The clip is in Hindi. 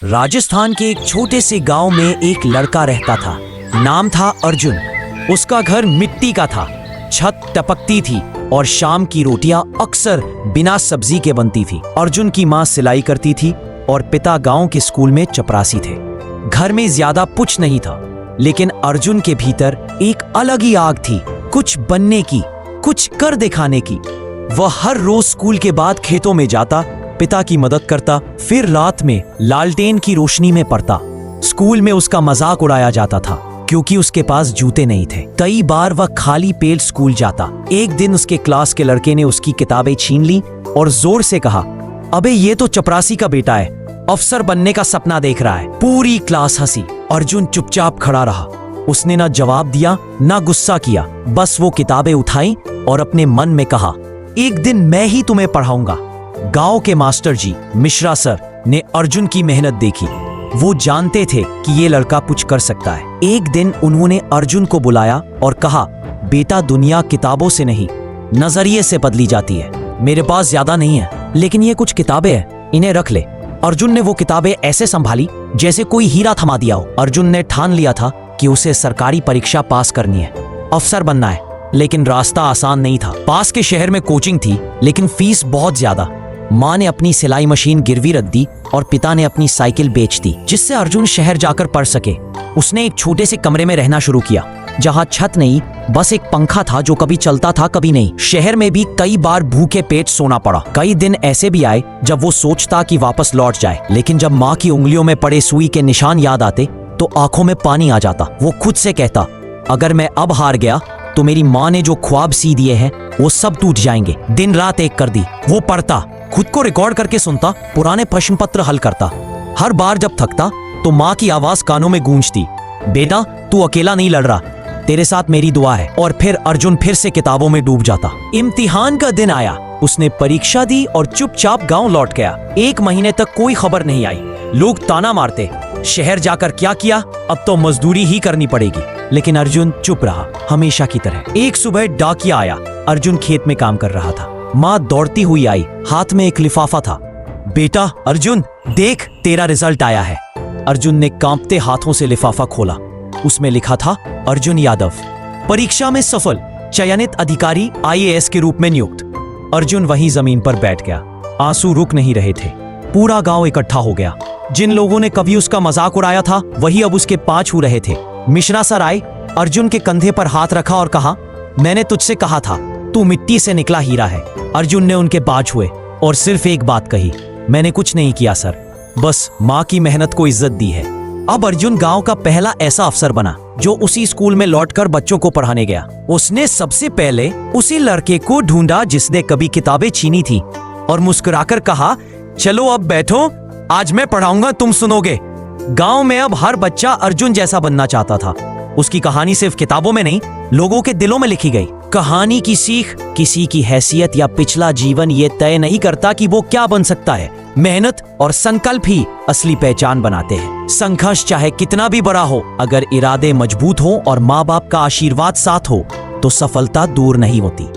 राजस्थान के एक छोटे से गांव में एक लड़का रहता था। नाम था अर्जुन। उसका घर मिट्टी का था, छत टपकती थी और शाम की रोटियां अक्सर बिना सब्जी के बनती थी। अर्जुन की माँ सिलाई करती थी और पिता गांव के स्कूल में चपरासी थे। घर में ज्यादा कुछ नहीं था, लेकिन अर्जुन के भीतर एक अलग ही आग थी, कुछ बनने की, कुछ कर दिखाने की। वह हर रोज स्कूल के बाद खेतों में जाता, पिता की मदद करता, फिर रात में लालटेन की रोशनी में पढ़ता। स्कूल में उसका मजाक उड़ाया जाता था क्योंकि उसके पास जूते नहीं थे। कई बार वह खाली पेट स्कूल जाता। एक दिन उसके क्लास के लड़के ने उसकी किताबें छीन ली और जोर से कहा, अबे ये तो चपरासी का बेटा है, अफसर बनने का सपना देख रहा है। पूरी क्लास हंसी। अर्जुन चुपचाप खड़ा रहा। उसने ना जवाब दिया ना गुस्सा किया, बस वो किताबें उठाई और अपने मन में कहा, एक दिन मैं ही तुम्हें पढ़ाऊंगा। गांव के मास्टर जी मिश्रा सर ने अर्जुन की मेहनत देखी। वो जानते थे कि ये लड़का कुछ कर सकता है। एक दिन उन्होंने अर्जुन को बुलाया और कहा, बेटा दुनिया किताबों से नहीं नजरिए से बदली जाती है। मेरे पास ज्यादा नहीं है, लेकिन ये कुछ किताबें हैं, इन्हें रख ले। अर्जुन ने वो किताबें ऐसे संभाली जैसे कोई हीरा थमा दिया हो। अर्जुन ने ठान लिया था कि उसे सरकारी परीक्षा पास करनी है, अफसर बनना है। लेकिन रास्ता आसान नहीं था। पास के शहर में कोचिंग थी, लेकिन फीस बहुत ज्यादा। माँ ने अपनी सिलाई मशीन गिरवी रख दी और पिता ने अपनी साइकिल बेच दी, जिससे अर्जुन शहर जाकर पढ़ सके। उसने एक छोटे से कमरे में रहना शुरू किया, जहाँ छत नहीं, बस एक पंखा था जो कभी चलता था कभी नहीं। शहर में भी कई बार भूखे पेट सोना पड़ा। कई दिन ऐसे भी आए जब वो सोचता कि वापस लौट जाए, लेकिन जब माँ की उंगलियों में पड़े सुई के निशान याद आते तो आंखों में पानी आ जाता। वो खुद से कहता, अगर मैं अब हार गया तो मेरी माँ ने जो ख्वाब सी दिए हैं वो सब टूट जाएंगे। दिन रात एक कर दी। वो पढ़ता, खुद को रिकॉर्ड करके सुनता, पुराने प्रश्न पत्र हल करता। हर बार जब थकता तो माँ की आवाज कानों में गूंजती, बेटा तू अकेला नहीं लड़ रहा, तेरे साथ मेरी दुआ है। और फिर अर्जुन फिर से किताबों में डूब जाता। इम्तिहान का दिन आया। उसने परीक्षा दी और चुपचाप गांव लौट गया। एक महीने तक कोई खबर नहीं आई। लोग ताना मारते, शहर जाकर क्या किया, अब तो मजदूरी ही करनी पड़ेगी। लेकिन अर्जुन चुप रहा, हमेशा की तरह। एक सुबह डाकिया आया। अर्जुन खेत में काम कर रहा था। माँ दौड़ती हुई आई, हाथ में एक लिफाफा था। बेटा अर्जुन, देख तेरा रिजल्ट आया है। अर्जुन ने कांपते हाथों से लिफाफा खोला। उसमें लिखा था, अर्जुन यादव, परीक्षा में सफल, चयनित अधिकारी IAS के रूप में नियुक्त। अर्जुन वहीं जमीन पर बैठ गया। आंसू रुक नहीं रहे थे। पूरा गांव इकट्ठा हो गया। जिन लोगों ने कभी उसका मजाक उड़ाया था वही अब उसके पांव छू रहे थे। मिश्रा सर आए, अर्जुन के कंधे पर हाथ रखा और कहा, मैंने तुझसे कहा था तू मिट्टी से निकला हीरा है। अर्जुन ने उनके पांव छुए और सिर्फ एक बात कही, मैंने कुछ नहीं किया सर, बस माँ की मेहनत को इज्जत दी है। अब अर्जुन गांव का पहला ऐसा अफसर बना जो उसी स्कूल में लौटकर बच्चों को पढ़ाने गया। उसने सबसे पहले उसी लड़के को ढूंढा जिसने कभी किताबें छीनी थी और मुस्कुराकर कहा, चलो अब बैठो, आज मैं पढ़ाऊंगा, तुम सुनोगे। गांव में अब हर बच्चा अर्जुन जैसा बनना चाहता था। उसकी कहानी सिर्फ किताबों में नहीं, लोगों के दिलों में लिखी गई। कहानी की सीख किसी की हैसियत या पिछला जीवन ये तय नहीं करता कि वो क्या बन सकता है। मेहनत और संकल्प ही असली पहचान बनाते हैं। संघर्ष चाहे कितना भी बड़ा हो, अगर इरादे मजबूत हो और माँ बाप का आशीर्वाद साथ हो तो सफलता दूर नहीं होती।